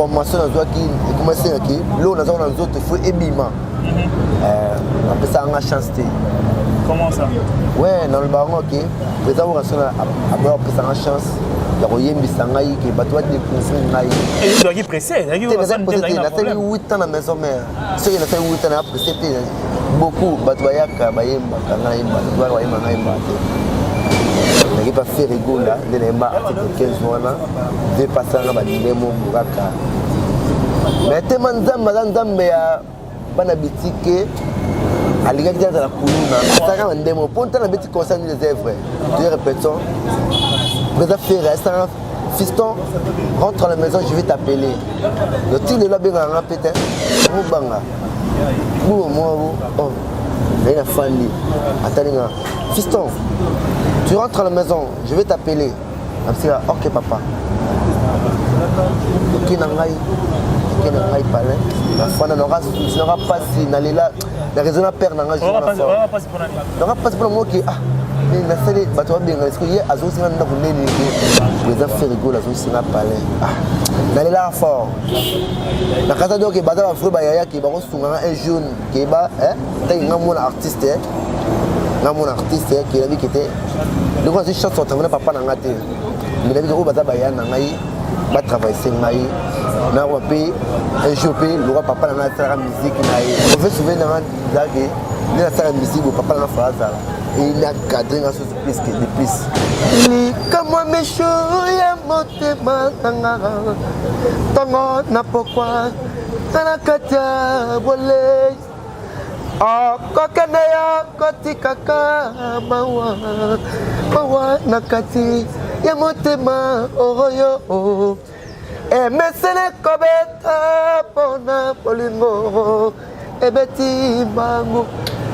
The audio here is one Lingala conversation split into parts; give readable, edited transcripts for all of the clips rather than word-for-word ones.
Formation qui commence qui l'eau dans les autres faut ébima. On peut ça en chance. Comment ça? Ouais, dans le baron qui président on a peut ça en chance. Il y a rien bisangai qui bat toi des conseils ngai. Et il doit y presser, il doit y presser. 8 ans à la maison mère. Ce qui a fait 8 ans après c'était beaucoup batwayaka bayemba kangai batwa yemba ngai baté. Il n'y a pas fait rigolo là, il y a pas 15 mois là, il pas ça là, il y a mon buraka. Mais tellement d'hommes ya bana bitike aliga qui dans la couluna, ça quand on démo, pour la bitike concerne les œuvres. Tu répétons, président Ferrer, ça fiston, rentre à la maison, je vais t'appeler. Le tir de la bien en peut-être, Moubanga, moi, oh, il y a famille, attends, fiston. Tu rentres à la maison, je vais t'appeler. Ok papa. Ok nangai parler. La foi n'aura pas si n'allez la raison à perdre nangai. N'aura pas pour moi qui mais la salle bateau bien est-ce que hier azo singa na kunene les affaires rigolo azo singa parler. N'allez là fort. La casa donc bata ba frère ba yaya qui ba ko sunga un jeune qui ba ta ngamo artiste mon artiste qui a vu qui était le grand chance sont en papa na ngate mais la vie ko bata baya na ngai ba travailler c'est ngai na wa pe un jour pe le roi papa na ngata la musique na on veut souvenir na ngake ni la sa musique papa na phrase et il a cadré dans ce plus que de plus ni comme mes chou ya motema tanga tongo na pourquoi na katia bolé oh kokanaya kotikaka mawa nakati ya motema oyo e mesene kobeta pona polingo e beti bangu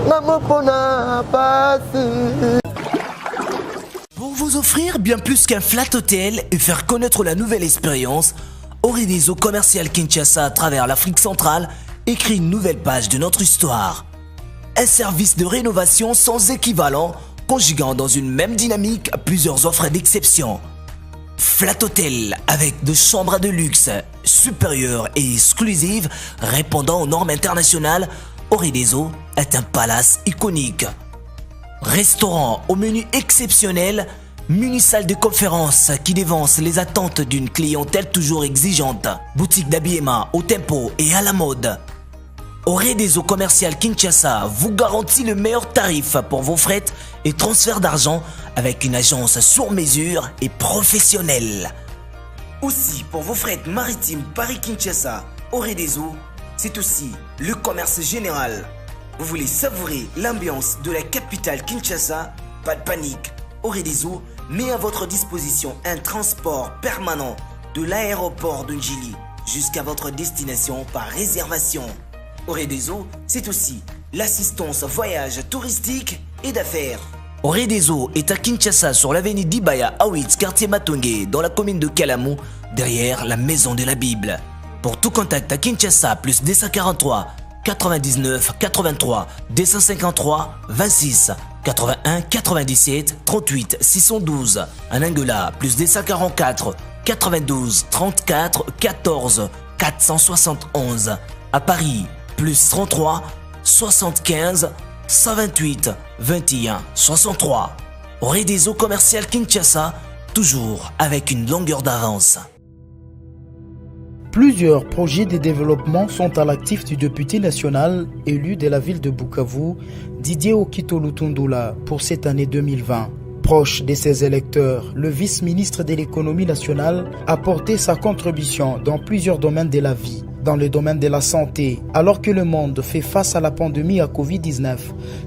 ngamo pona pasi. Pour vous offrir bien plus qu'un flat hôtel et faire connaître la nouvelle expérience, Orideso Commercial Kinshasa à travers l'Afrique centrale écrit une nouvelle page de notre histoire. Un service de rénovation sans équivalent, conjuguant dans une même dynamique plusieurs offres d'exception. Flat Hotel avec de chambres de luxe, supérieures et exclusives, répondant aux normes internationales, Orideso est un palace iconique. Restaurant au menu exceptionnel, mini-salle de conférence qui dévance les attentes d'une clientèle toujours exigeante. Boutique d'habillement au tempo et à la mode. Orideso Commercial Kinshasa vous garantit le meilleur tarif pour vos frais et transferts d'argent avec une agence sur mesure et professionnelle. Aussi, pour vos frais maritimes Paris-Kinshasa, Orideso, c'est aussi le commerce général. Vous voulez savourer l'ambiance de la capitale Kinshasa? Pas de panique. Orideso met à votre disposition un transport permanent de l'aéroport de Njili jusqu'à votre destination par réservation. Orideso, c'est aussi l'assistance voyage touristique et d'affaires. Orideso est à Kinshasa sur l'avenue d'Ibaya Awitz, quartier Matongé, dans la commune de Kalamu, derrière la maison de la Bible. Pour tout contact à Kinshasa, plus 243 99 83 253 26 81 97 38 612. En Angola, plus 244 92 34 14 471. À Paris, plus 33 75 128 21 63. Orideso Commercial Kinshasa, toujours avec une longueur d'avance. Plusieurs projets de développement sont à l'actif du député national élu de la ville de Bukavu, Didier Okito Lutundula, pour cette année 2020. Proche de ses électeurs, le vice-ministre de l'économie nationale a porté sa contribution dans plusieurs domaines de la vie. Dans le domaine de la santé, alors que le monde fait face à la pandémie à Covid-19,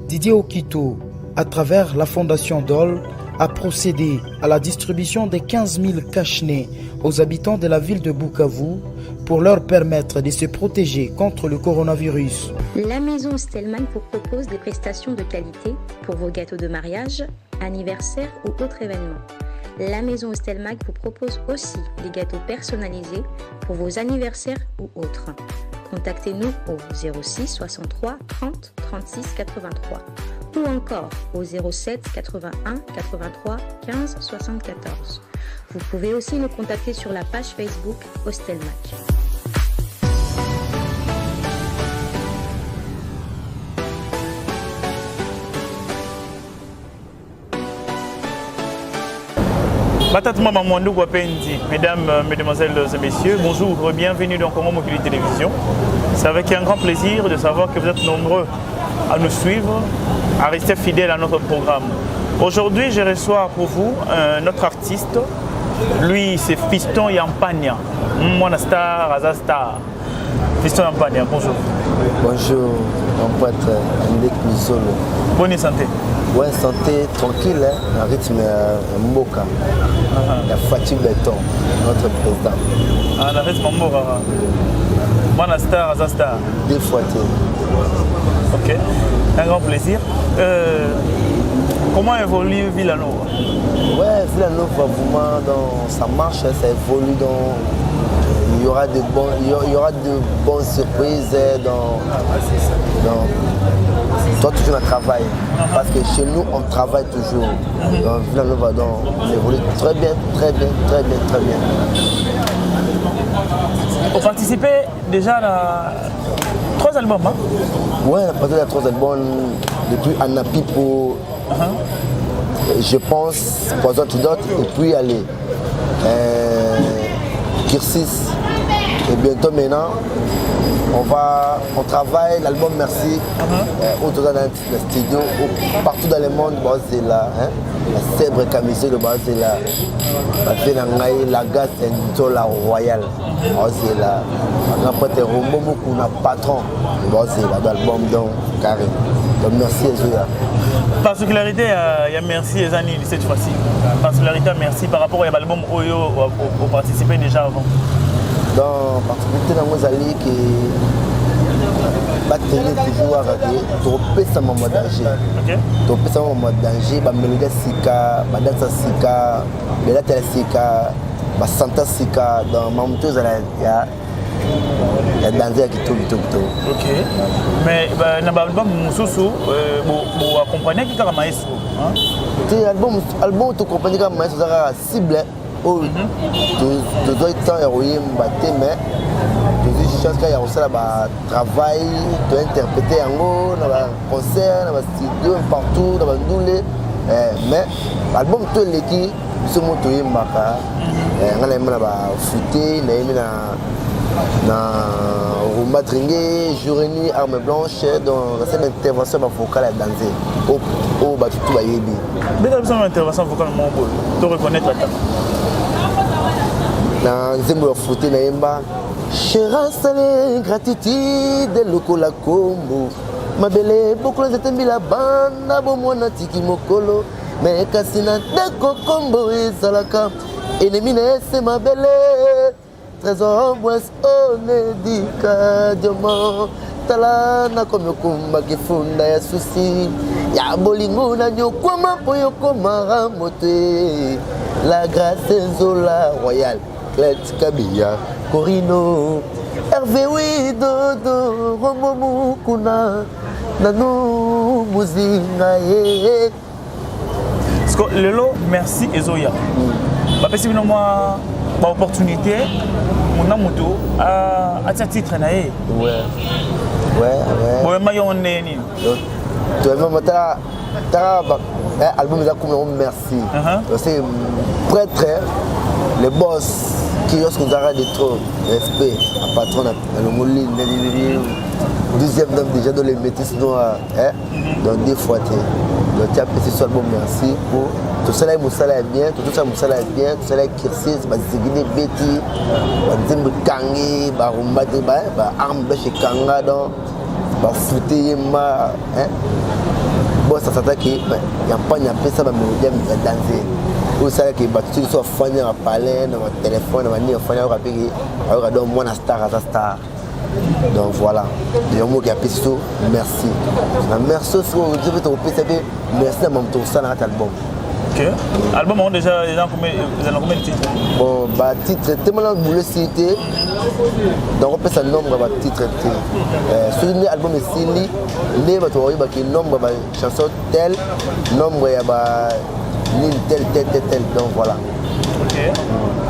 Didier Okito, à travers la fondation DOL, a procédé à la distribution de 15 000 cache-nez aux habitants de la ville de Bukavu pour leur permettre de se protéger contre le coronavirus. La maison Stelmach vous propose des prestations de qualité pour vos gâteaux de mariage, anniversaire ou autres événements. La maison Stelmach vous propose aussi des gâteaux personnalisés pour vos anniversaires ou autres. Contactez-nous au 06 63 30 36 83 ou encore au 07 81 83 15 74. Vous pouvez aussi nous contacter sur la page Facebook Stelmach. Mesdames, Mesdemoiselles et Messieurs, bonjour, bienvenue dans Congo Mobile Télévision. C'est avec un grand plaisir de savoir que vous êtes nombreux à nous suivre, à rester fidèles à notre programme. Aujourd'hui, je reçois pour vous notre artiste. Lui, c'est Fiston Yampania. Mon star, Azastar. Fiston Yampania, bonjour. Bonjour, mon pote Ndek Misolo. Bonne santé. Ouais, santé tranquille, hein, un rythme Mboka. La fatigue béton, notre président. Ah, la rythme Mboka. Mon star, Azastar. Deux fois. Ok, un grand plaisir. Comment évolue Villanova? Ouais, Villanova, vraiment, dans sa marche, ça évolue dans... Il y aura de bonnes surprises toi toujours on travaille. Parce que chez nous on travaille toujours. Dans Villanova, on évolue très bien. Vous participez déjà à 3 albums, hein? Ouais, on a participé à 3 albums depuis Anna Pipo. Je pense, Poison to Dot, et puis allez, Kirsis. Et bientôt maintenant, on travaille l'album Merci autour dans le studio, partout dans le monde, c'est là, hein? La célèbre camisole de base, c'est là. La gaz et la royale, c'est là. Après, tu as patron, c'est là, dans l'album, donc, carré. Donc, merci, Ezoya. Particularité, il y a Merci et Zani cette fois-ci. Particularité, Merci par rapport à l'album Oyo, vous participez déjà avant. Dans particularité dans nos alliés qui tenir toujours à regarder, tropé ça m'a danger. Tropé ça m'a danger, bah melga sika, bah dansa sika, bela tele sika, bah santa sika, dans ma moto il y a danger qui tout. Ok. Mais dans l'album Moussousou, vous accompagnez qui comme maestro, hein? T'es album tu accompagnes comme maestro, ça a cible. Oh, tu dois être héroïne, mais tu dis chance qu'il y a aussi là travail, tu as interprété en haut, dans le concert, dans le studio, partout, dans le doulé. Mais l'album tout est qui, ce mot tu es maka, on a aimé la fouté, on a aimé na rumba tringué, jour et nuit, arme blanche, dans cette intervention vocale à danser. Oh, bah tout va y aider. Dès que vous avez une intervention vocale, tu reconnais la table. Dans Zembo Fouté Naïmba, Chéra Salé, gratitude, Lokola Kombo. Ma belle, beaucoup de temps, la bande, Abomona Tiki Mokolo. Mais Kassina, Dako Kombo et Salaka. Ennemi, c'est ma belle. Trésor, West, Onedika, Diamant. Talana, comme Yokumba, qui funda, ya souci. Ya bolingo, na Yokoma, Poyokoma, Ramote. La grâce, Zola, royale. Clet Kabia, Corino, Hervé Dodo, Romo Kuna, Nanou Mouzinga. Le lot, merci Ezoya. Parce que moi, l'opportunité, mon amoto, à ce titre, ouais. Ouais, maillon n'est tu as même album Merci. C'est prêtre, les boss qui lorsqu'on arrête de trop respect à patron à l'homoline, deuxième dame déjà dans les métis noirs, donc des fois donc tu as apprécié ce album Merci pour tout ça là Moussala est bien, tout ça Moussala est bien, tout ça là Kirsis, Zigine Betty, Zimbe Kangi, Rumba Arme Beche Kanga donc Fouté ma bon ça s'attaque il y a pas de ça va me danser ou ça qui battu soit fanya à parler dans mon téléphone dans mon fanya à payer alors donc moi star donc voilà le mot qui a pissé merci merci sur je vais te répéter merci à mon tour ça dans l'album. Ok. Album on déjà combien de titres? Bon bah titre tellement boulot cité donc on peut ça nombre bah titre sur l'album est signé les bah tu vois qui nombre bah chanson tel nombre ya bah ligne tel donc voilà. Ok.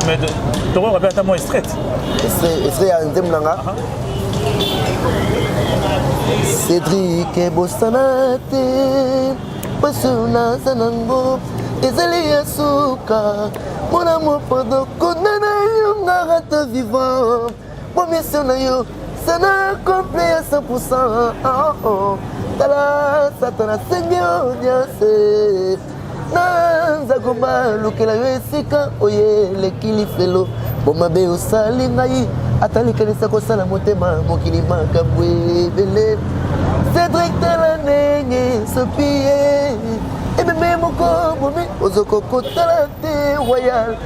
Mais tu aurais rappelé à moi extrait. Extrait à Ndemlanga. Cédric Bossanate Pasuna Sanango Ezali Yasuka mon amour pardon konana yo ngata vivant pour mission na yo ça n'a complet à 100%. Tala satana seigneur diase nanza komba lukela yo esika oye lekili felo bomabe osali ngai atalikanisa kosala motema mokili makabwe bele Cédric tala ndenge sopie ebeme moko bomi ozokokotala te royal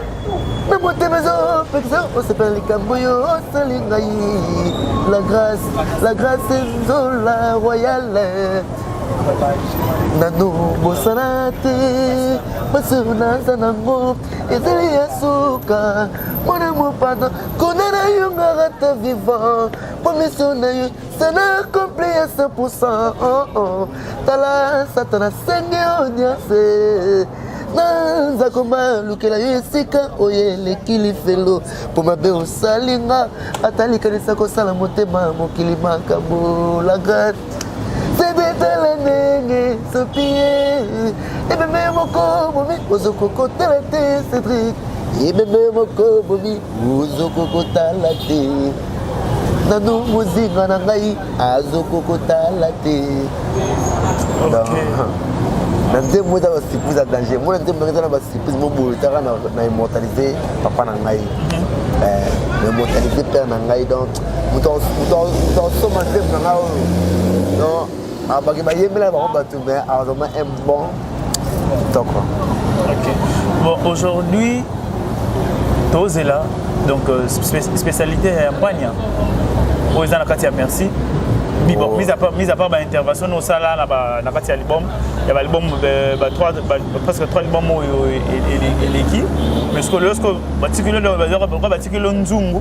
na motema ezopekisa osepela likambo yo osali ngai la grâce ezola royale nano bosana te baso naza nango ezali ya suka mwana mopata konana yo ngaka vivant pomiso na yo sana complet ya 100%. Tala satana senge onyase nanza komba lukela yo esika oye lekili felo po mabe osalinga atalikanisa kosala motema mokili makambo la grâce Cédric ndenge sopie ebeme moko bomi ozokokotala te Cédric ebeme moko bomi ozokokotala te nanu mozinga na ngai azokokotala te na nzembo eza basurprise ya danger mona nzembo eza na basurprise moboyo taka na immortalize papa na ngai na immortalize père na ngai donc moto asoma nzembo na ngai oyo baki bayembela bango bato mais vraiment un bon temps quoi. Ok. Bon, aujourd'hui, Tozela, donc spécialité à Mpania. Aux gens à merci. Bon, mis à part l'intervention, nous sommes là, dans l'album. Il y a l'album, presque 3 albums et l'équipe. Mais ce que lorsque, particulièrement Nzungu,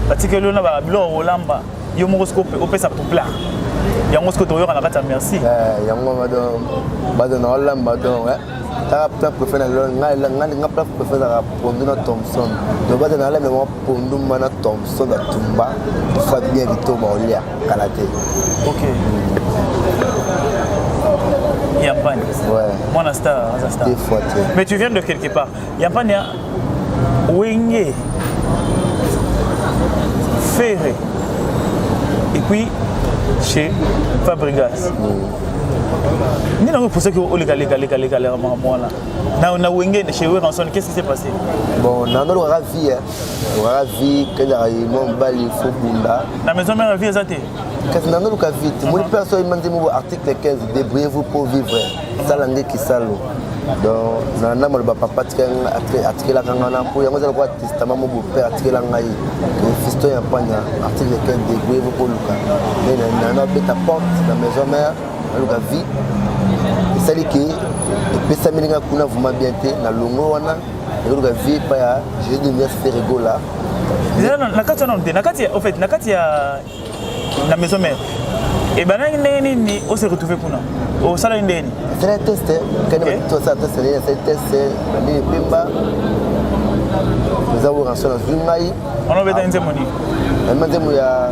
particulièrement Olamba, il y a un horoscope au ça populaire. Yango ce que tu as merci. Yango badon Olamba donc ta pla préféré nga pla préféré la Ponduna Thompson. Donc badon Olamba mo Ponduma na Thompson da Tumba Fabien Vito Baolia Kalaté. OK. Yampani. Ouais. Mon star. Mais tu viens de quelque part. Yampani Wenge Ferré. Et puis chez Fabregas. Ni n'a pas pensé que au légal moi là. Na Wenge chez Ranson, qu'est-ce qui s'est passé? Bon, na no ravi que la mon bali fo bunda. La maison mère vie exacte. Qu'est-ce na no ka vite. Mon personne m'a dit mon article 15 débrouillez-vous pour vivre. Ça langue qui salo. Donc na mo ba papa atikela kanga na po yango za kwa testament mo père atikela ngai que fiston ya panya article 15 débrouillez-vous pour luka. Mais na beta porte la maison mère luka vie. C'est que pesa mininga kuna vuma bien te na longo wana luka vie pa ya Jésus de Merci Ferregola. En fait nakati ya la maison mère. Et ben ni on s'est retrouvé pour nous. Au salon ndeni. C'est un test quand même tout ça c'est un test ni pemba. Nous avons reçu la Zungai. On avait dans Nzemoni. Nzemoni ya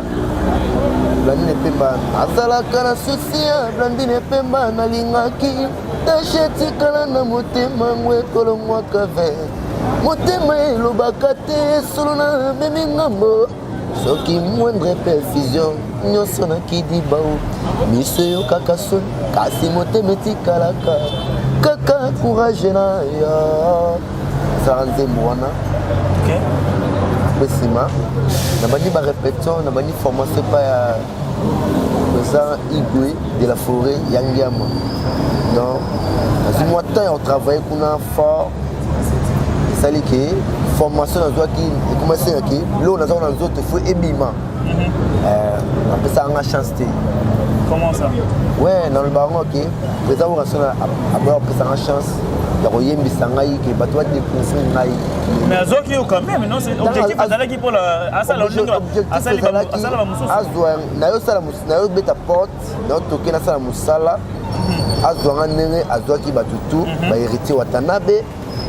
Blandine Pemba azala kana susia Blandine Pemba na lingaki tacheti kana na motema ngwe kolo mwaka ve motema elobaka te solo na memi ngambo soki moindre perfusion nyonso na kidi bao miso yo kaka soni kasi motema etikalaka kaka courage na ya zala nzembo wana pesima na bandi ba répétition na bandi formation pa ya ça Igwe de la forêt Yangiama donc à ce matin on travaille qu'on a fort ça li que formation na zo qui commencer qui là on a dans autres faut ebima on peut ça en chance. Comment ça? Ouais dans le baron OK président on a après on peut ça en chance ya koyembi sangai ke bato ba dépenser ngai mais azoki quand même non c'est objectif azala qui pour la asala ba mususu azwa na yo sala na yo beta porte na toke na sala musala azwa ngene azwa ki batutu ba héritier watanabe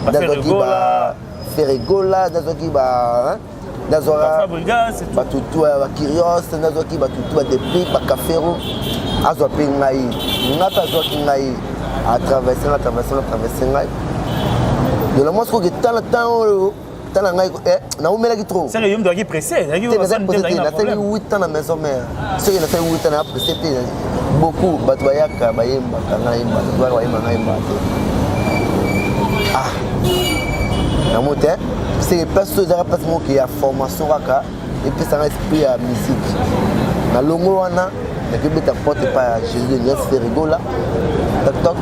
azwa ki ba Ferregola azwa ki ba azwa batutu ba Kirios azwa ki batutu ba depuis ba Kafero azwa pe ngai ngata azwa ki ngai à traverser ngai Donc, moi, je crois que tant le temps, na umela ki trop. C'est le yom doit qui pressé, il y a ça 8 ans na maison mère. Ceux qui na fait 8 ans na pressé beaucoup batwayaka bayemba kana imba, doit bayemba na imba. Ah. Na moté, c'est personne ça passe mo qui a formation raka et puis ça esprit à musique. Na longo wana, na ki beta porte pas Jésus Nias Ferrigola. Toc toc,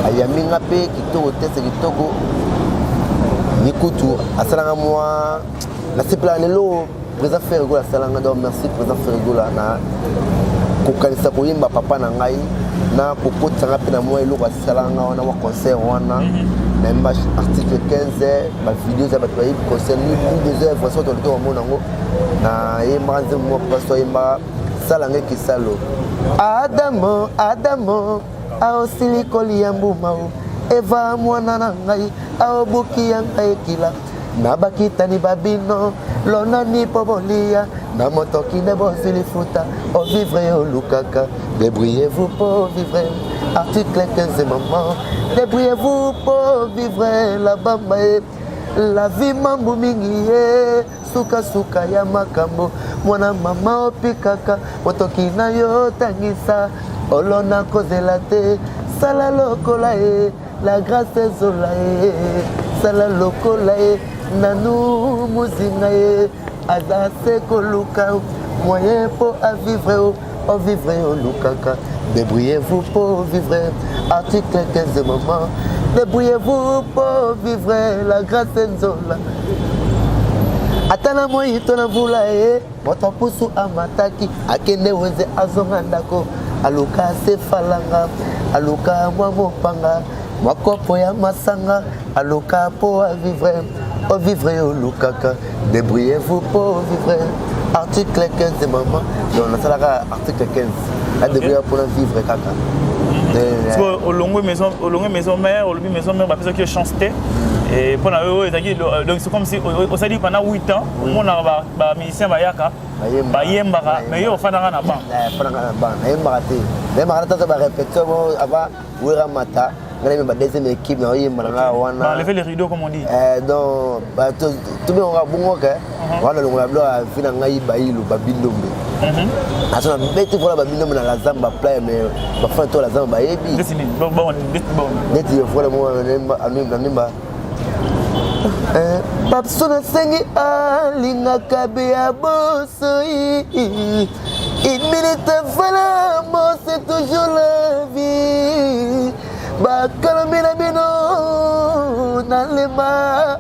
ayami ngape kitoko test kitoko. Nikutu, asalanga moi, la sepla lelo, président Ferrigola asalanga donc merci président Ferrigola na kokanisa koyemba papa na ngai na kokota ngape na moi eloko asalanga wana wa concert wana même article 15 ma vidéo za batwa concert ni 2 heures façon to to mona ngo na yemba nze mo paso yemba salanga kisalo Adamo aosili koliambu mau Eva mwana na ngai aobuki ya ngai kila nabakita ni babino lona ni pobolia na motoki ne bozili futa o vivre o lukaka débrouillez-vous pour vivre article 15 maman débrouillez-vous pour vivre la bamba la vie mambu mingi suka suka ya makambo mwana mama opikaka motoki na yo tangisa olona kozela te sala lokola la grâce ezola sala lokola nanu muzinga aza se koluka moyen pour à vivre au vivre au lukaka débrouillez-vous pour vivre article 15 maman débrouillez-vous pour vivre la grâce ezola atana moi tona vula moto pusu amataki akende wenze azonga ndako aluka se falanga aluka mwa mopanga makopo ya masanga aluka po a vivre au vivre au lukaka débrouillez-vous pour vivre article 15 de maman donc on a ça article 15 la débrouiller pour vivre kaka parce que au longue maison mère au longue maison mère bah parce que chanter et pendant donc c'est comme si on s'est dit pendant 8 ans on a ba musicien bayaka bayembaka mais yo fana na ban bayembaka te bayembaka ta ba répétition avant wera mata ngale ba deuxième équipe na yembaka wana lever les rideaux comme on dit donc ba tout bien on va bongo que wana longola blo a fina ngai bailo babilombe asona bete vola babilombe na la zamba play mais ba fa to la zamba yebi dessiner bon deti yo vola mo nimba Papsona sengi alinga kabe ya bosoi une minute voilà moi c'est toujours la vie bakalomina bino na lema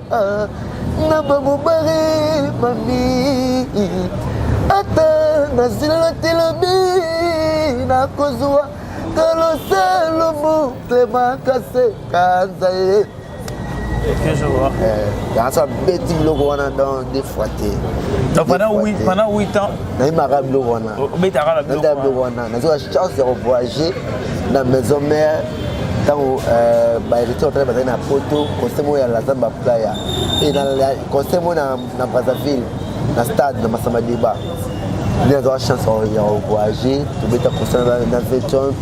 na babubare mami ata na zila telobi na kozwa kalosalo mu tema kase kanzaye que je vois. Ça bêtis logo wana dans des fois té. Donc pendant 8 ans. Na marabe logo wana. Betara logo wana. Na zo chance de voyager dans maison mère tant ba retour travailler na Poto, conseil ya la Zamba Playa. Et dans la conseil na Brazzaville, na stade na Masamba Deba. Ni na zo chance de voyager, to beta conseil na Veton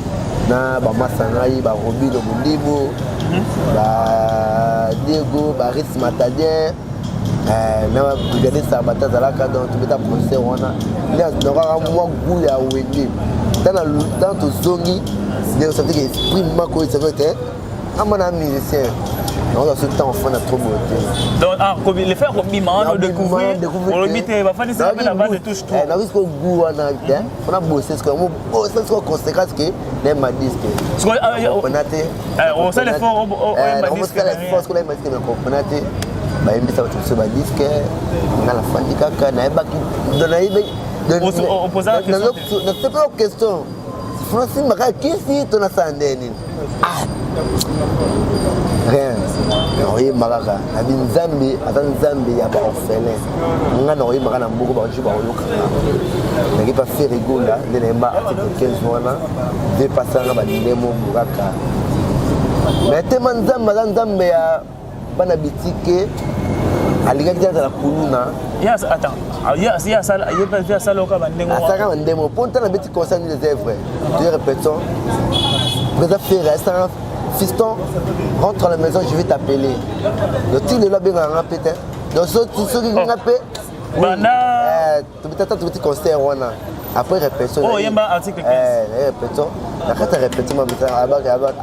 na ba Masangai ba Robino Mundibo. Ba Diego Baris Matadien na brigadier Sabata Zalaka donc tu beta procès wana il y a donc moi goût ya wende dans to zongi des ça fait esprit mako ça fait amana musicien on a ce temps enfant na trop beauté donc les faire bimano découvrir on le bité va faire ça la base de touche trop na risque goût wana on a bossé ce que on bosse ce conséquence que les ma disque on sait les fort on disque les forces que les ma disque na componate ba imbisa ba ba disque na la fandi kaka na ebaki dona ibe on pose la question na c'est pas une question Francis maka kisi to na sandeni rien oyi makaka na binzambi ata nzambi ya ba orphelin ngana oyi maka na mboko ba juba oyoka na ki pa Ferrigola ndene mba article 15 wana de pasanga ba ndemo mukaka mais tema nzambe ya bana bitike alingaki tata la kuluna yes attends il y a ça loka ba ndemo asaka ndemo ponta na biti concerne les œuvres tu répétons président fiston, rentre à la maison, je vais t'appeler. Donc tu ne l'as bien peut-être. Donc ceux qui l'ont appelé, tu peux t'attendre un petit concert. Après répétition. Oh, il y a un article 15. Répétition. Après ta répétition,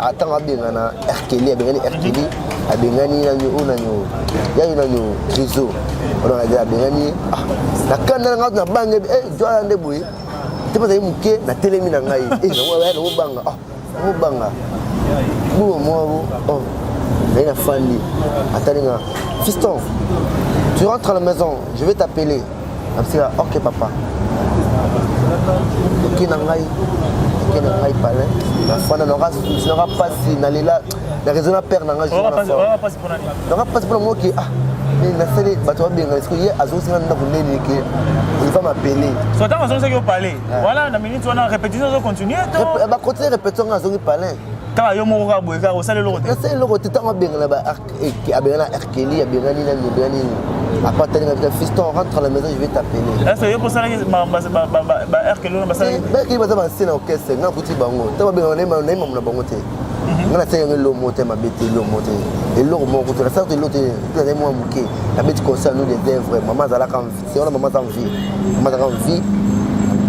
attends, on a bien un Erkeli, il y a Erkeli, il y a une Triso. On a dit, il y a la canne na bangue, tu as un débouille. Tu peux aller na télémi na ngai. Eh, no banga. Oh, banga. Oh, il y a une famille. Attends, fiston, tu rentres à la maison, je vais t'appeler. Ok, papa. Ok, nangai parler. La fin n'aura pas si nalila. La raison à perdre n'aura pas pour moi qui mais la série bateau bien est-ce que hier azo sina nda kuneli que il va m'appeler. Soit dans on sait que parler. Voilà, la minute on a répétition on continue. Ba continuer répétition azo qui parler. Quand yo mo ka boy ka o sale lo. La série lo teta bien là ba abena Erkeli abena ni après t'as fiston rentre à la maison je vais t'appeler. Est-ce que yo pour ça ba Erkeli ba ça. Ba ki ba za sina okese na buti bango. Taba bien on est na bango te. Ngana tse ngelo moté ma bête lo moté et lo mo ko la sorte l'autre là moi muké la bête concerne nous des œuvres maman za la quand c'est on maman za en vie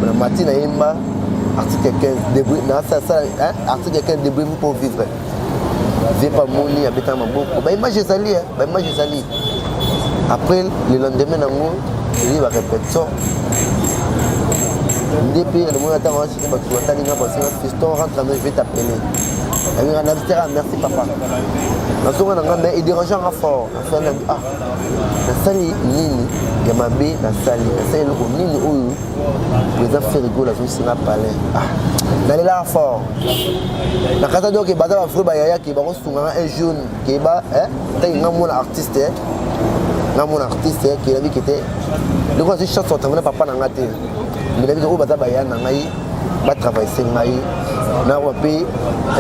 la matinée imba article 15 débris na ça article 15 débris pour vivre j'ai pas moni habita maboko ba image ezali ba image ezali après le lendemain nango il va répéter depuis le moment attend aussi que tu attends ninga parce que fiston rentre mais je vais t'appeler. Merci papa. Il dérange un fort. La sali nini, Yamabe, la sali, la sali nini ou les affaires rigoles, la zone n'a pas l'air. Là fort. La casa donc est basée à Frubayaya qui est un jeune qui est bas, un artiste. Mon artiste qui a dit qu'il était. Le grand chant son travail papa n'a pas été. Mais il a dit que Bazabayan n'a pas travaillé. Na wapi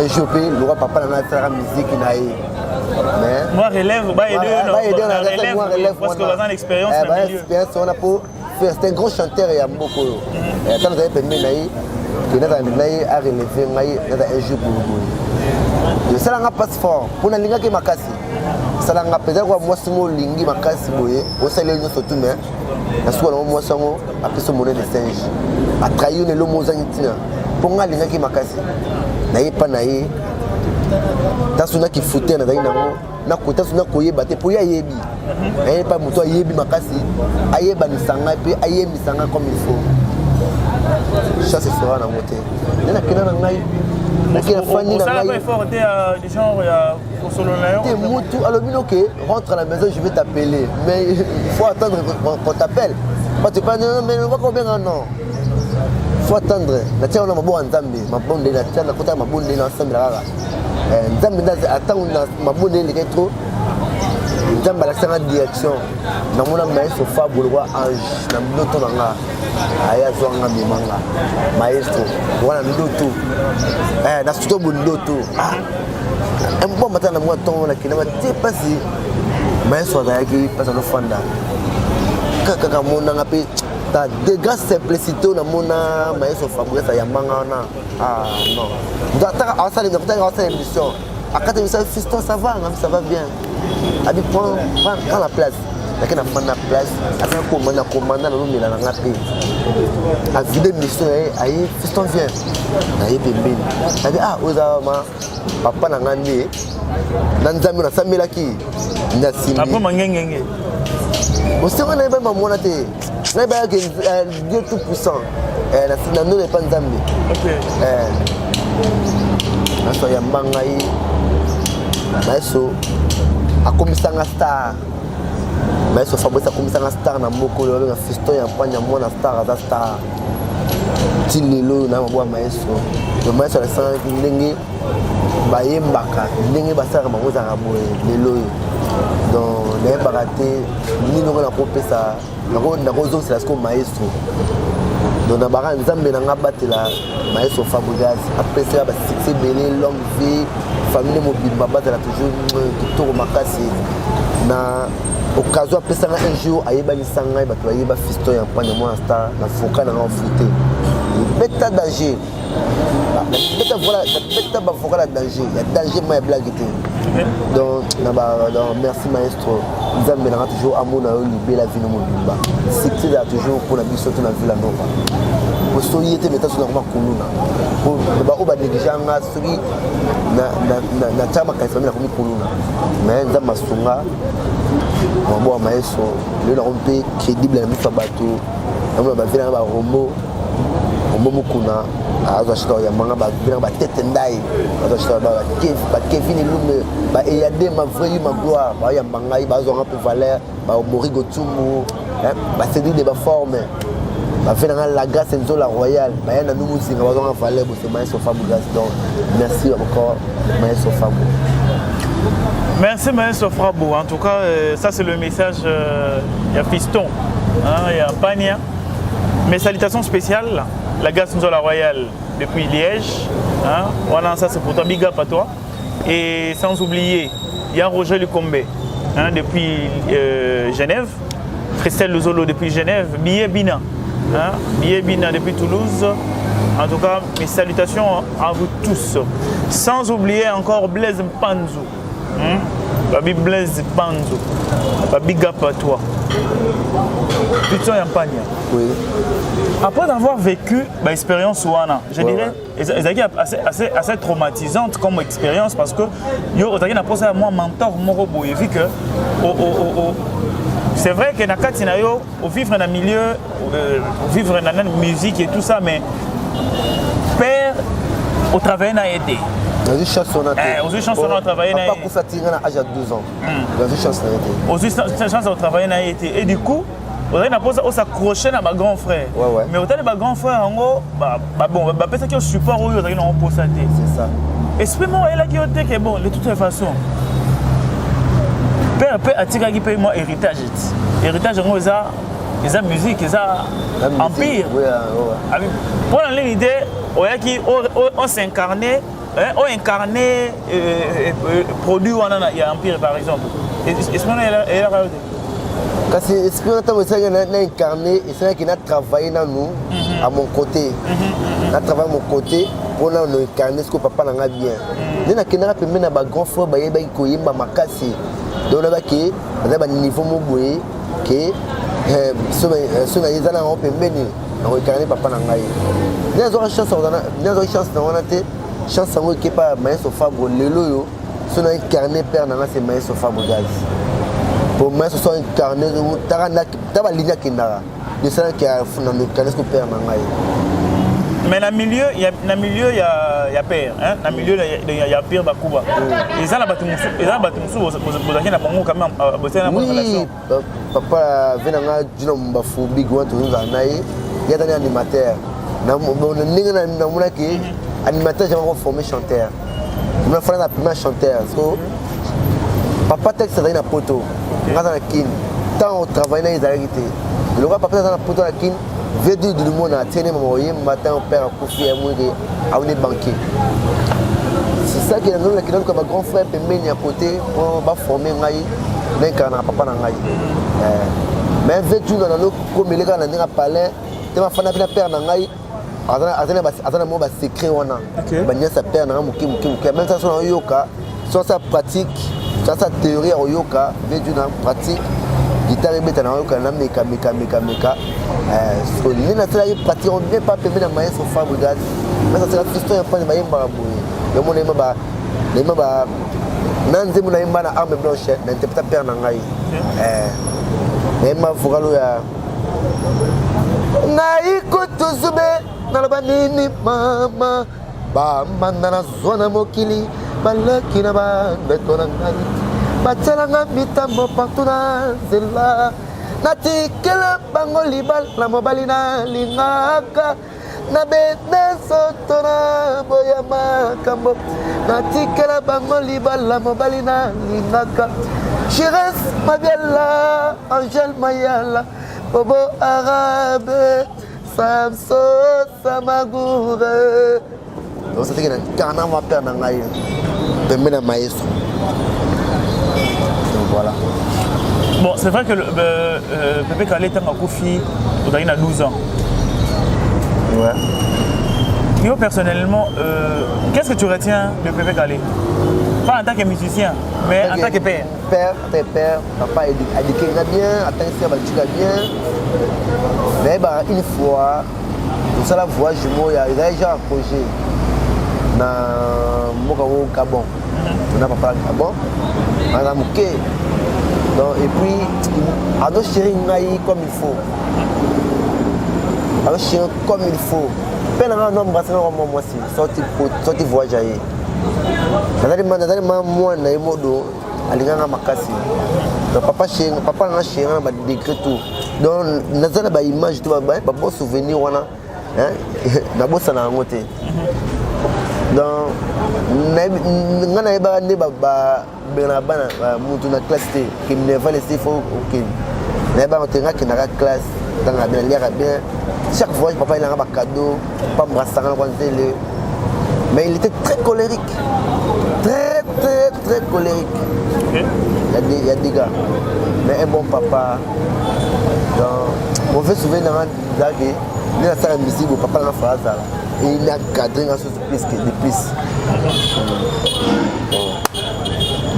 échopé le roi papa na faire musique na yi mais moi relève ba aider moi relève parce que vous avez l'expérience dans le milieu on a pour faire c'est un gros chanteur et mboko et tant que permis na yi que na yi a relever na yi na échopé de ça nga passe fort pour na linga ke makasi ça nga peut-être quoi moi simo lingi makasi boye au salé no surtout mais na soit moi sango après ce monnaie de singe a trahi le lomo zangitina ponga linga ki makasi na yepa na ye tasuna ki fouter na nango na kota suna koyeba te po ya yebi na yepa muto yebi makasi ayeba ni sanga pe ayebi sanga comme il faut ça se fera na moté na kina na ngai na kina fani na ngai ça va fort du genre ya solo na yo te mutu alobino ke rentre à la maison je vais t'appeler mais il faut attendre qu'on t'appelle pas tu pas non mais on va combien non faut attendre na tia na mabo nzambe mabonde na tia na kota mabonde na ensemble la nzambe ndaza attendre na mabonde le retro nzambe la sanga direction na mona maestro Fabio roi ange na ndoto nanga aya zwanga mimanga maestro wana ndoto na studio ndoto bon matin na moi ton na kina te pasi maestro da yaki pasa no fanda kaka mona ngapi ta de grâce simplicité na mona maestro Fabrice yambanga na non d'ata à ça les émission à quatre émissions fiston ça va bien abi prend la place lakini afanya place afanya commandant na lumela na ngapi a vide mission ayi fiston vient na yepe mbini abi oza ma papa na ngandi na nzambe na samela ki ndasimi après mangengenge osema na ba mamona te na ba que Dieu tout puissant na sina no le panzambe OK na so yambanga yi na so akomisanga star maestro Fabrice akomisanga star na mboko le na fiston ya panya mona star za star tilelo na mabwa maestro le maestro la sang ndenge bayembaka ndenge basaka bango za raboye lelo donc les baraté ni no na kopesa na kozo c'est ce maestro donc na bara nzambe na ngabatela maestro Fabrice après ba succès belé longue vie famille mobimba batela toujours kitoko makasi na occasion apesa un jour ayeba lisanga bato ayeba fiston ya panya mona star na foka na foté bêta danger. Bêta voilà, bêta voilà danger. Il y a danger mais blague donc merci maestro. Nous avons toujours amour na libé la vie no mobimba. C'est là toujours pour la vie surtout la vie la nova. Pour soyete meta sur normal kuluna. Pour ba oba negliganga soki na chama ka famille na kuluna. Mais nza masunga mabo maestro le na rompe crédible na mifa bato. Na ba vela ba rombo mukuna azashika ya manga ba bina ba tete ndai azashika ba Kevin Lume ba eyade ma vraie ma gloire ba ya manga ba zo un peu valeur ba Morigo Tsumu ba cédé de ba forme ba fait dans la grâce en la royale ba ya na nous musique ba zo un valeur c'est maestro Fabou Gas donc merci encore maestro Fabou. Merci maestro Fabou, en tout cas ça c'est le message il y a Fiston il y a Pania. Mes salutations spéciales, la Gas Nzola Royale depuis Liège. Voilà, ça c'est pour toi, big up à toi. Et sans oublier, il y a Roger Lucombe depuis Genève, Christelle Luzolo depuis Genève, Billet Bina depuis Toulouse. En tout cas, mes salutations à vous tous. Sans oublier encore Blaise Panzo. Babi Blaise Panzo. Big up à toi. Putain, Yampania. Oui. Après avoir vécu l'expérience Wana, je dirais, assez traumatisante comme expérience parce que yo a posé à moi mentor morobo et vu que c'est vrai que na katina yo vivre dans milieu vivre dans la musique et tout ça mais père au travail n'a aidé. Dans une chanson on a travaillé na pas ça tirer à l'âge de 12 ans. Dans une chanson on travaille n'a été et du coup on a s'accrocher à ma grand frère. Mais autant de ma grand frère en gros bon peut-être qu'il support où on a posé c'est ça. Exprime-moi elle qui était que bon de toute façon père a tiré qui paye moi héritage en gros ça les musique ça empire pour l'idée on s'incarner on incarné produit il y a empire par exemple exprime-moi elle a parce que c'est incarné et c'est qu'il a travaillé dans nous à mon côté. On a travaillé à mon côté pour nous incarner ce que papa n'a bien. Nous avons permis à grand frère de koyemba makasi. Donc là qui est niveau moboué que ce na na on permet de incarner papa n'a ngai. Nous avons chance chance que pas maestro Fabou lelo yo ce na incarné père na c'est maestro Fabou Gas. Pour moi, ce sont incarnés dans la ligne qui n'a de ça qui a fondé le canal que père Mangaï. Mais dans le milieu, il y a père. Dans le milieu, il y a père Bakuba. Et ça, oui, papa vient à Djinambafou, Big One, tout le monde, il y a des animateurs. Animateur, j'ai formé chanteur. Je me fais la première chanteur. Papa texte dans la poto. Tant on travaille dans les arrêtés. Le roi papa dans la poto à kin, veut dire du monde à tenir mon matin au père à Kofi à mourir à un banquier. C'est ça qui est dans comme un grand frère peut mener à côté pour va former un incarnat papa dans mais veut dire dans nos comme les gars dans palais, tu vas faire un père dans ngai. Attends moi secret wana. Banya sa père dans muki même ça son yoka, soit ça pratique. Ça théorie à Oyoka, mais d'une pratique, guitare et béton à Oyoka, meka. Les naturels pratiquent bien pas permis de maïs au Fabou Gas. Mais ça c'est la question pas de maïs baraboué. Le monde est ma les maba nanze muna imba na arme blanche, n'interprète père nangai. Mais ma fugalo ya ngai kutuzube na labanini mama ba mandana zona mokili. Balaki na ba beto na ngai batelanga mitambo partout na nzela natikela bango libala na mobali na lingaka na bede soto na boya makambo natikela bango libala mobali na lingaka Chires Mabiala Angel Mayala Bobo Arabe Samso Samagoure. Donc c'est un carnaval ma père dans ngai permet la maestro. Donc voilà. Bon, c'est vrai que Pépé Kalé est un Kofi, il a 12 ans. Ouais. Toi, personnellement, qu'est-ce que tu retiens de Pépé Calé? Pas en tant que musicien, mais en tant que père. Père, papa a éduqué bien, en tant que père, bien. Mais une fois, tout ça, la voix jumeau, il y a déjà un projet dans mon Gabon. On a papa au Gabon, on a mouké. Et puis, on doit chérir comme il faut. On doit chérir comme il faut. Père, on a un homme, moi aussi, sorti voyager. Moi, na emodo alinganga makasi. Donc papa na chéri na ba décret tout. Donc nazala ba image tout ba bon souvenir wana hein na bossa na ngote. Donc ngana ba ne ba bena bana mutu na classe T qui ne va laisser faut OK. Na ba tenga ki na classe dans la bien lire bien. Chaque fois papa il a un cadeau, pas m'brasser quand télé. Mais il était très colérique. Très colérique. Okay. Il y a des gars. Mais un bon papa. On veut souvenir dans la dague. Il a sa musique, au papa dans la phrase. Et il a cadré dans ce plus que de plus.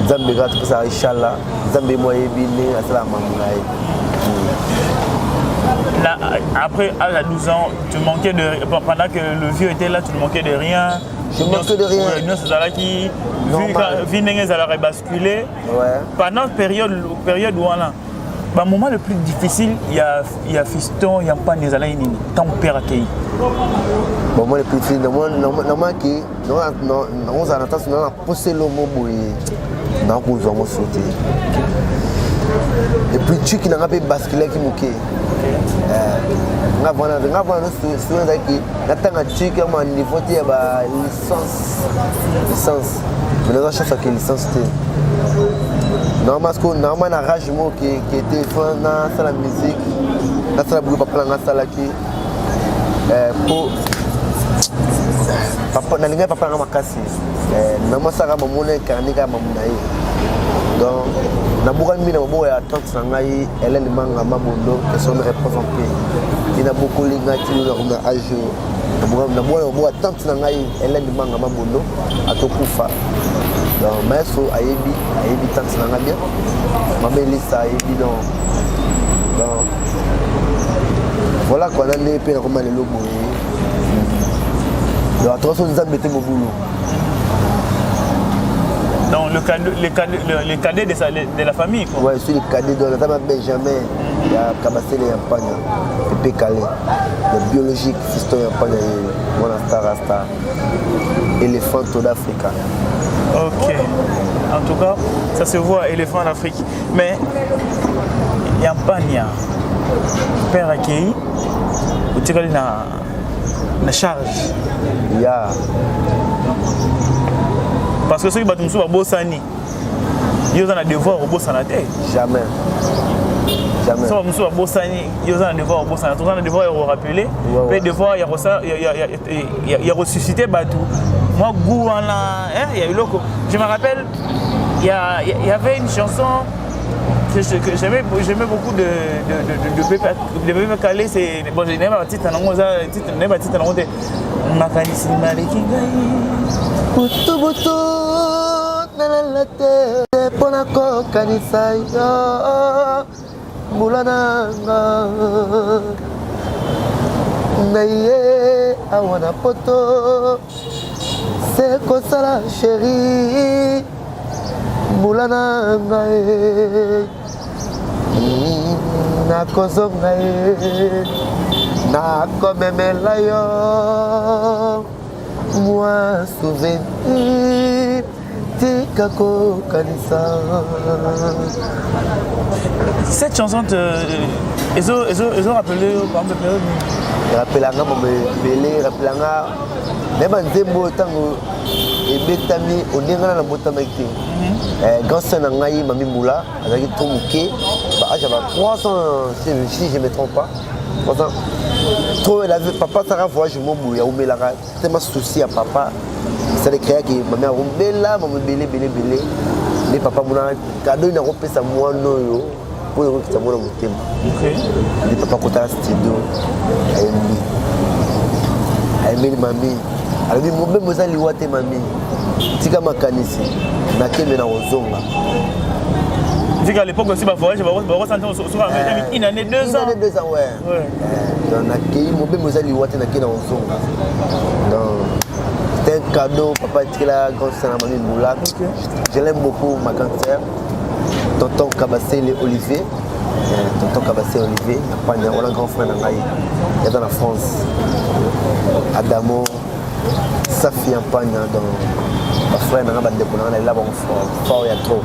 Zambé gars, tout ça, Inch'Allah. Zambé moyen bini, assalamu alaikum. Là, après, à 12 ans, tu manquais de. Pendant que le vieux était là, tu ne manquais de rien. Je ne manquais de rien. Qui, vu que ça a basculé. Ouais. Pendant la période où on a. Le moment le plus difficile, il y a Fiston, il y a pas de Nini. Ton père a accueilli. Le moment le plus difficile, normalement, on a poussé le mot dans le sauté. Et puis tu qui n'a pas basculé qui mouké. On a niveau de licence. Mais nous avons chance que licence. Normalement, on a rajouté qui était dans la musique, dans la musique, dans la pour papa na linga papa na makasi na mosaka mamone kanika mamunaye donc na bukan mina bobo ya tante na ngai elle limanga mabondo que son réponse en paix ina beaucoup linga tilo na ajo na bukan bobo tante na ngai elle limanga mabondo atokufa donc maestro ayebi tante na ngai bien mamelisa ayebi donc voilà quoi, on a les pays comme les lobos. Donc, attention, nous avons mis au boulot. Donc, le cadet de la famille quoi. Oui, je suis le cadet de la famille Benjamin. Il y a Kabassé les Yampagna, Pépé Calé, le biologique, Fiston Yampagna, Monastar, éléphant d'Afrique. Ok. En tout cas, ça se voit, éléphant d'Afrique. Mais, Yampagna, père accueilli, tu as une charge. Yeah. Parce que ceux qui battent sur Bossani, ils ont un devoir au Bossana. Jamais. Jamais. Ceux qui battent Bossani, ils ont un devoir au Bossana. Ils ont un devoir à rappeler. Puis devoir, il y a ressuscité Batou. Moi, Gouana, il y a eu loco. Je me rappelle, il y avait une chanson que j'aimais beaucoup de Pépé Calé. Bon, je n'ai pas de titre, je n'ai pas de titre. Makanisi Malikingai. Butu butu nalalate ponako kanisa yo bulananga naye awana poto seko sala chérie bulananga nakozonga nakomemela yo moi souvenir tikako kanisa. Cette chanson ils ont rappelé par exemple période rappelanga mobele rappelanga neba nzembo tango ebetami onengana na botamaki grand sœur na ngai mami Moula azaki trop muke ba âge ba 300 si je me trompe pas. Trop elle avait papa Sarah voyage mon bouya ou melara tellement souci à papa ça les créa qui maman rombela maman belé les papa mon cadeau na repé ça moi noyo pour que ça mon thème. OK. Les papa kota studio aimé mamie alobi mobembo eza liwa te mami tika makanisi nakende na kozonga. À l'époque aussi, voyage, une année, 2 ans. Une année, 2 ans, ouais. Donc, c'était un cadeau, papa était là, grand sœur Mamie Moula. Je l'aime beaucoup, ma grande sœur. Tonton Kabassé Olivier. Tonton Kabassé Olivier. On a un grand frère il est dans la France. Adamo, Safi Ampagne, dans ma frère il est là, fort, il y a trop.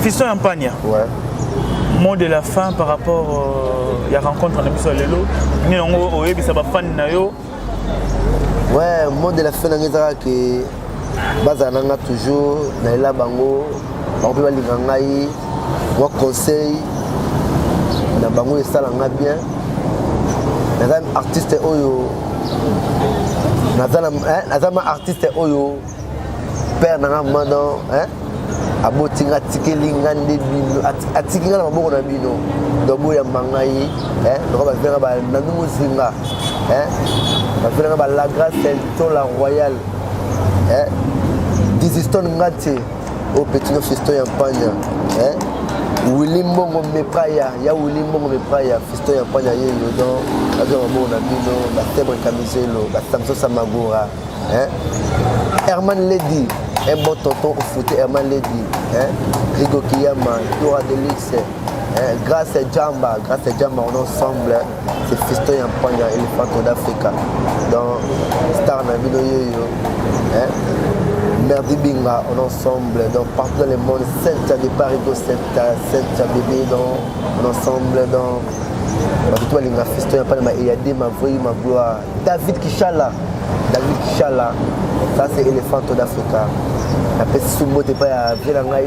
Fiston Ampagne. Ouais. Mot de la fin par rapport à la rencontre en émission Lelo. Ouais, mot de la fin que Bazananga toujours, Naila Bango, Bango Ligangaï, moi conseil, na Bango et Salanga bien. Nazam artiste Oyo, Nazam artiste Oyo, Père Nanga Mandon, hein? Abotinga tikelinga ndebino atikinga na maboko na bino dobo ya mangai donc ba venga ba nanungu zinga ba venga ba la grâce to la royale Diziston ngati au petit no Fiston Ampagne Willy Mbongo Mepraya ya Willy Mbongo Mepraya Fiston Ampagne yeyo donc ba venga maboko na bino ba Tebre Camiselo ba Samson Samagora Herman Lady un bon tonton au foot, Herman Lady, Rigo Kiyama, Dora Delix, grâce à Jamba, on est ensemble, c'est Fiston Ampagne, Elephant d'Afrique, dans Star Nabino Yoyo, Merdi Binga, on est ensemble, dans partout dans le monde, Sainte de Paris, Sainte Bébé, on est ensemble, dans Fiston Ampagne, il y a des ma voix, ma gloire, David Kishala, ça c'est Elephant d'Afrique. La petite Sumbo t'es pas à Vélangaï,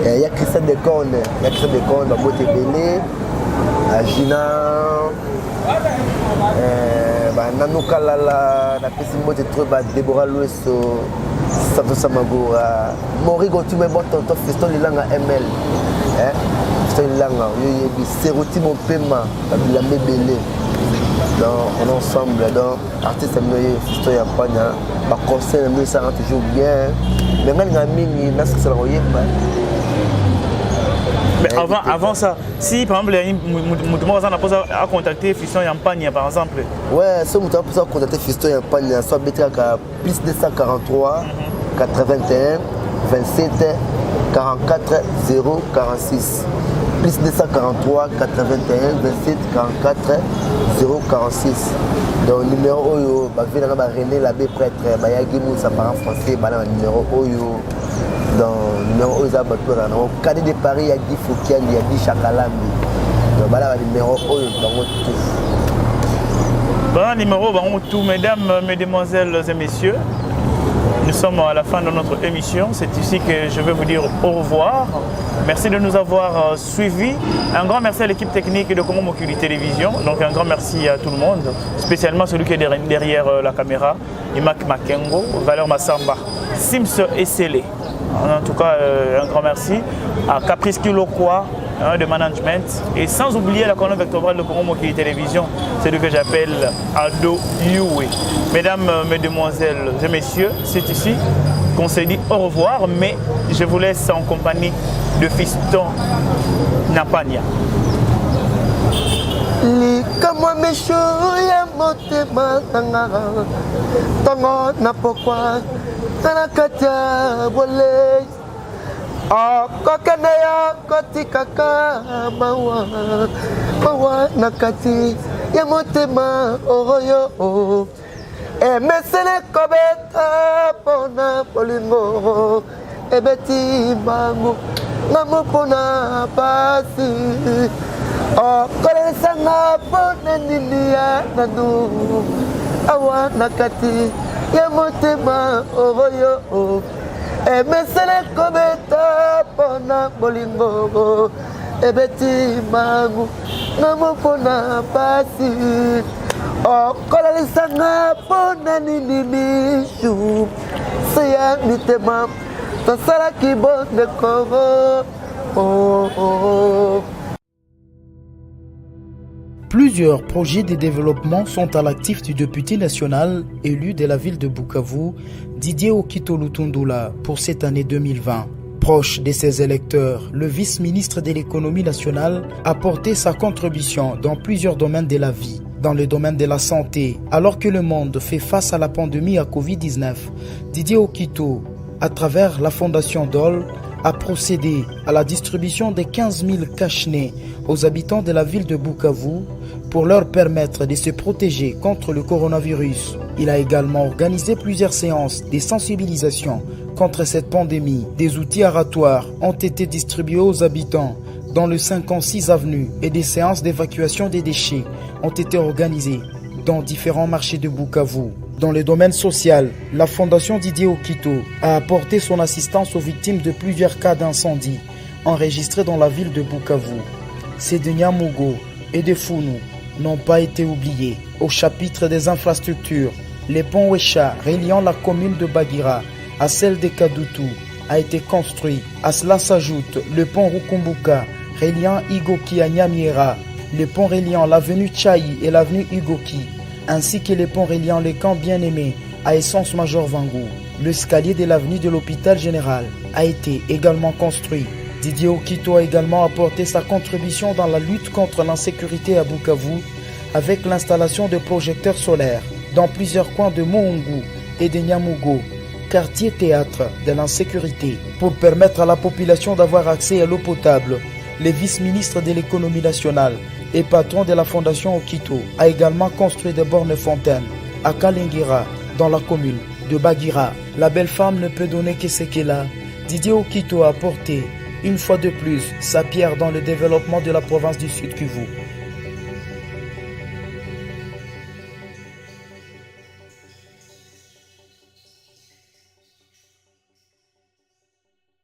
il y a Christian Decorne, ma beauté belé, Gina, Nano Kalala, la petite Sumbo t'es trop bas, Déborah Louesso, Santo Samagora, Morigo, tu me montes ton Fiston Lilanga ML, Fiston Lilanga, Seroti mon paiement, la belé. Donc, on est ensemble, donc, artiste aimé, Fiston Ampagne, par conseil, ça rend toujours bien. Mais même mais avant ça, si par exemple, on a contacté Fiston Ampagne, par exemple. Ouais, si on a contacté Fiston Ampagne, ça va plus 243 81 27 44 046. Plus 243 81 27 44 046. Donc numéro Oyo, René l'abbé prêtre, Bayagi Moussa parent français, numéro Oyo. Donc numéro Oyo, au cadet de Paris, Yagi Foukian, Yagi Chakalambi. Donc voilà numéro Oyo, tout. Bon numéro, tout, mesdames, mesdemoiselles et messieurs. Nous sommes à la fin de notre émission. C'est ici que je vais vous dire au revoir. Merci de nous avoir suivis. Un grand merci à l'équipe technique de Congo Mokili Télévision. Donc un grand merci à tout le monde, spécialement celui qui est derrière la caméra, Imak Makengo, Valeur Massamba, Sims Essele. En tout cas, un grand merci à Caprice Kilokwa de management et sans oublier la colonne vertébrale de Congo Mokili Télévision, c'est ce que j'appelle Ado Yue. Mesdames, mesdemoiselles et messieurs, c'est ici qu'on s'est dit au revoir, mais je vous laisse en compagnie de Fiston Ampagne. Likamwa mesho ya motema tangara Tongo na pokwa Tanakatia bole Kokene ya koti kaka mawa Mawa nakati ya motema oroyo Mesele kobeta pona polingo Ebeti mangu Namu pona pasi Kolesanga pona nilia nanu Awa nakati ya motema oroyo Mesele kobeta pona polingo Ebeti mangu Namu pona pasi Kolesanga pona ninimishu Seya mitema Tasara kibonde koro Plusieurs projets de développement sont à l'actif du député national élu de la ville de Bukavu, Didier Okito Lutundula, pour cette année 2020. Proche de ses électeurs, le vice-ministre de l'économie nationale a porté sa contribution dans plusieurs domaines de la vie. Dans le domaine de la santé, alors que le monde fait face à la pandémie à Covid-19, Didier Okito, à travers la fondation DOL, a procédé à la distribution de 15 000 cache-nez aux habitants de la ville de Bukavu pour leur permettre de se protéger contre le coronavirus. Il a également organisé plusieurs séances de sensibilisation contre cette pandémie. Des outils aratoires ont été distribués aux habitants dans le 56 avenue et des séances d'évacuation des déchets ont été organisées dans différents marchés de Bukavu. Dans le domaine social, la fondation Didier Okito a apporté son assistance aux victimes de plusieurs cas d'incendie enregistrés dans la ville de Bukavu. Ces de Nyamugo et de Funu n'ont pas été oubliés. Au chapitre des infrastructures, le pont Wesha reliant la commune de Bagira à celle de Kadutu a été construit. À cela s'ajoute le pont Rukumbuka reliant Igoki à Nyamiera, le pont reliant l'avenue Tchaï et l'avenue Igoki, ainsi que le pont reliant les camps Bien-Aimé à Essence Major Vangou. L'escalier de l'avenue de l'hôpital général a été également construit. Didier Okito a également apporté sa contribution dans la lutte contre l'insécurité à Bukavu avec l'installation de projecteurs solaires dans plusieurs coins de Moungu et de Nyamugo, quartier théâtre de l'insécurité, pour permettre à la population d'avoir accès à l'eau potable. Le vice-ministre de l'économie nationale et patron de la fondation Okito a également construit des bornes fontaines à Kalingira, dans la commune de Bagira. La belle femme ne peut donner que ce qu'elle a. Didier Okito a apporté une fois de plus sa pierre dans le développement de la province du Sud Kivu.